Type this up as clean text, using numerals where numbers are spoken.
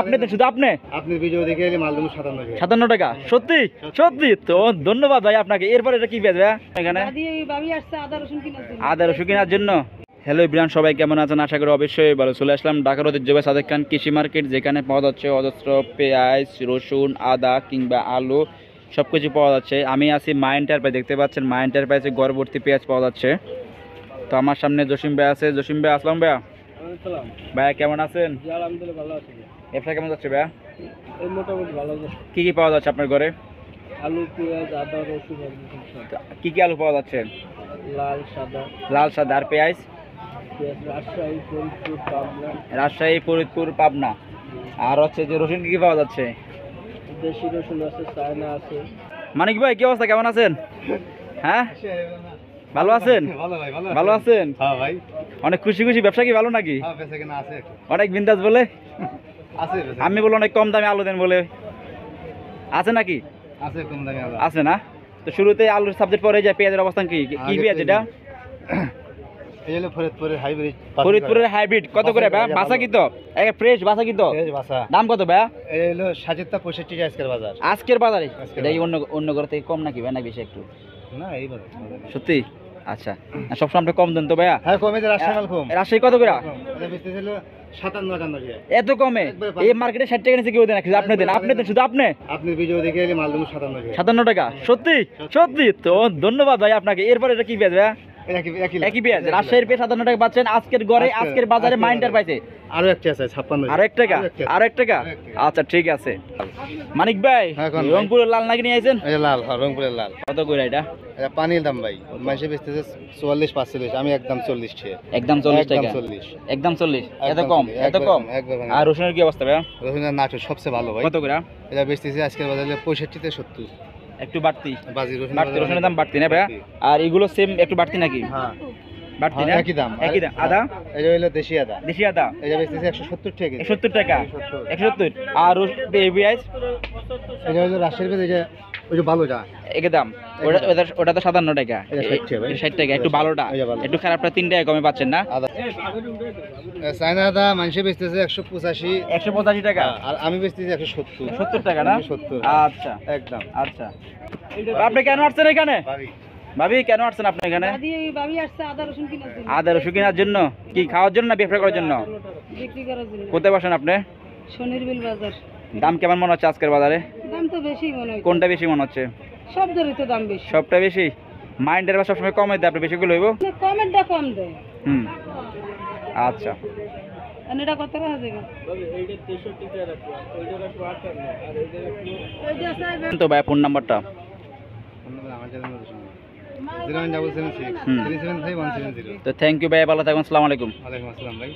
আপনি তো শুধু আপনি ভিডিও দেখে এলে মাল দেবো 57 টাকা। 57 টাকা সত্যি সত্যি তো ধন্যবাদ ভাই আপনাকে। এরপর এটা কি পেঁয়াজ ভাই এখানে আদা রসুন কেনার জন্য। হ্যালো ইব্রান, সবাই কেমন আছেন? আশা করি অবশ্যই ভালো। চলে আসলাম ঢাকার ঐতিহ্যবাহী সাদেক খান কৃষি মার্কেট, যেখানে পাওয়া যাচ্ছে অজস্র পেঁয়াজ, রসুন, আদা কিংবা আলু সব কিছু পাওয়া যাচ্ছে। আমি আছি মা এন্টারপ্রাইজ, দেখতে পাচ্ছেন মা এন্টারপ্রাইজে গড়ভর্তি পেঁয়াজ পাওয়া যাচ্ছে। তো আমার সামনে জসিম ভাই আছে। জসিম ভাই আসলাম ভাইয়া। ভাইয়া কেমন আছেন? আলহামদুলিল্লাহ ভালো আছি। ব্যবসা কেমন যাচ্ছে ভাইয়া? এই মোটামুটি ভালো যাচ্ছে। কি কি পাওয়া যাচ্ছে আপনার ঘরে? আলু, পেঁয়াজ, আদা, রসুন, কি কি আলু পাওয়া যাচ্ছে? লাল, সাদা। লাল, সাদা। আর পেঁয়াজ? রাজশাহী, ফরিদপুর, পাবনা। রাজশাহী, ফরিদপুর, পাবনা। আর হচ্ছে যে রসুন কি কি পাওয়া যাচ্ছে? দেশি রসুন আছে, চায়না আছে। মানিক ভাই কি অবস্থা, কেমন আছেন? হ্যাঁ ভালো আছেন? ভালো ভাই, ভালো আছেন? হ্যাঁ ভাই। অনেক খুশি খুশি, ব্যবসা কি ভালো নাকি? হ্যাঁ বেচা কেনা আছে, অনেক বিন্দাস বলে আছে আমি বলে অনেক কম দামে আলু দেন বলে আছে নাকি? আছে কম দামে আলু আছে না? তো শুরুতে আলুর সাবজেক্ট পরে যায় পেঁয়াজের অবস্থান কি কি পেঁয়াজ এটা? এই হলো ফরিদপুরের হাইব্রিড। ফরিদপুরের হাইব্রিড কত করে ভাই? বাসা কি তো এক ফ্রেশ বাসা কি তো? ফ্রেশ বাসা। দাম কত ভাই? এই হলো ৭৭ 65 আজকের বাজার। আজকের বাজারে এটা কি অন্য অন্য ঘর থেকে কম নাকি ভাই, না বেশি একটু? না এই বাজার সত্যি? আচ্ছা, সবসময় আপনি কম দেন তো ভাইয়া? হ্যাঁ কমে যে রাজশাহী মাল কম। রাজশাহী কত করে? এটা বেচতেছিল 57 টাকা। এত কমে? এই মার্কেটে 60 টাকা নিচে কেউ দেন? আপনি দেন? আপনি দেন শুধু আপনি? ভিডিও দেখে এলে মাল দেবো 57 টাকা। 57 টাকা সত্যি সত্যি তো ধন্যবাদ ভাই আপনাকে। এরপর এটা কি পেঁয়াজ ভাইয়া? একই পেঁয়াজ। রাজশাহীর পেঁয়াজ 57 টাকা পাচ্ছেন আজকের গড়ে, আজকের বাজারে মাইন্ডার পাইছে। আরো একটা আছে 56 আর 1 টাকা? আর 1 টাকা? আচ্ছা ঠিক আছে। মানিক ভাই রংপুরের লাল নাকি নিয়ে আইছেন? এই লাল, হ্যাঁ রংপুরের লাল। কত করে এটা? এটা পানির দাম ভাই, মাসে বেচতেছে 44 45, আমি একদম 40 টাকা। একদম 40 টাকা? 40। একদম 40? এত কম? এত কম? আর রসুনের কি অবস্থা ভাইয়া? রসুনের নাটক সবচেয়ে ভালো ভাই। কত করে? এটা বেচতেছে আজকের বাজারে 65 থেকে 70। একটু বাড়তি? বাজি রসুন, বাড়তি, রসুনের দাম বাড়তি না ভাইয়া? আর এগুলো সেম একটু বাড়তি নাকি? হ্যাঁ বাড়তি না? একই দাম। একই দাম। আদা? এটা হলো দেশি আদা। দেশি আদা এটা বেচতেছে 170 টাকা। 71 টাকা? 170। আর পেঁয়াজ? এটা হলো রাজশাহীর পেঁয়াজ, এটা ওই যে ভালোটা একই দাম? ওটা তো 57 টাকা। এটা 60 টাকা ভাই। 60 টাকা। একটু ভালোটা একটু খারাপটা 3 টাকা কমে পাচ্ছেন না? আদা চায়না আদা মানুষে বেচতেছে 185। 185 টাকা? আর আমি বেচতেছি 170। 70 টাকা না? 70। আচ্ছা একদম। আচ্ছা। আপনি কেন আসছেন এখানে ভাবি? কেন আসছেন আপনি এখানে? আদা রসুন কেনার জন্য? কি খাওয়ার জন্য না ব্যবসা করার জন্য? কোথায় বসেন আপনি? শনিরবিল বাজার। দাম কেমন মনে হচ্ছে আজকের বাজারে? দাম তো বেশি মনে হয়। কোনটা বেশি মনে হচ্ছে? সবদেরই তো দাম বেশি। সবটা বেশি? মাইন্ডের বা সবসময় কমে দেয়, আপনি বেশি লইব? কমেন্টটা কম দেয়। আচ্ছা। এটা কত টাকা আছে? তো ভাই ফোন নাম্বারটা? 09776 375 170। তো থ্যাংক ইউ ভাই, ভালো থাকুন। আসসালামু আলাইকুম। ওয়ালাইকুম আসসালাম ভাই।